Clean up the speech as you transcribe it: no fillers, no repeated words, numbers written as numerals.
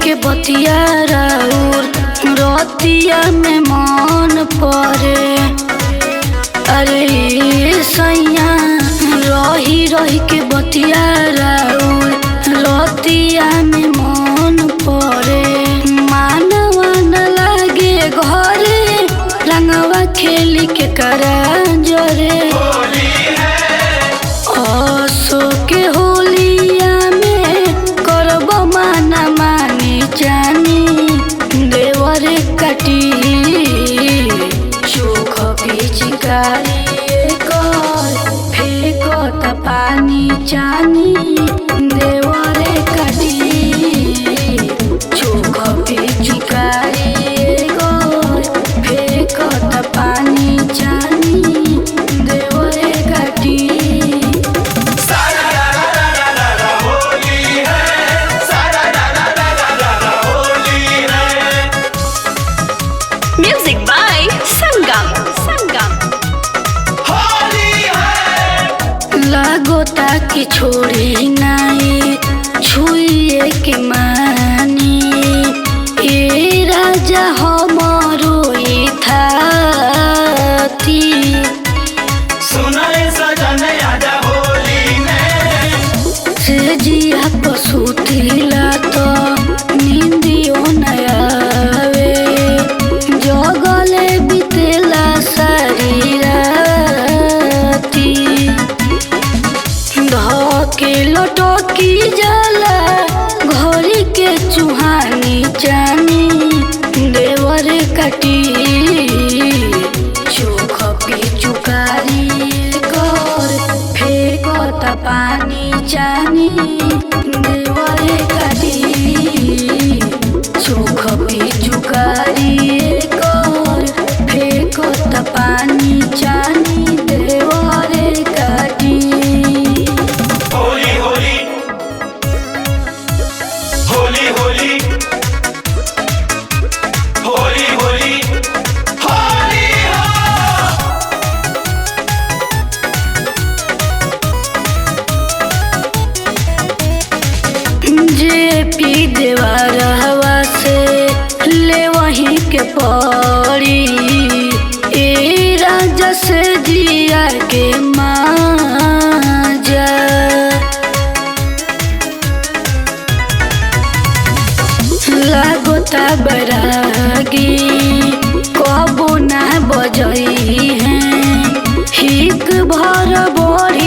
के बतिया राउर रतिया में मन परे। अरे सैया रही रही के बतिया राउर रतिया में मन परे। मानवा न लागे घरे रंगवा खेली के करा जरे। असो के होलिया में करब माना मानी जानी देवर कटी चोख पिचकारी कर फेंकत पानी जानी देवर कटी चोख पिचकारी कर फेंकत पानी जानी देवर कटी। Music by Sangam. लागोता कि छोड़ी नाई छुए के मानी ए राजा हमरो थाती। सुनाए सजन आजा होली में से जिया पसुतिला तो नींदियो न आवे जगले बितेला सारी राती। धके लटकी जाला घड़ी के चुहानी जानी देवर कटी चोख पिचुकारी कर फेंकत पानी जानी देवर कटी चोख पिचुकारी कर फेंकत पानी जानी देवर कटी। होली होली होली होली होली होली होली जे पी देवार हवा से ले वहीं के पड़ी ए राजा से जिया के माजा। लागोता बरागी कबो ना बजई हैं हिक भर बड़ी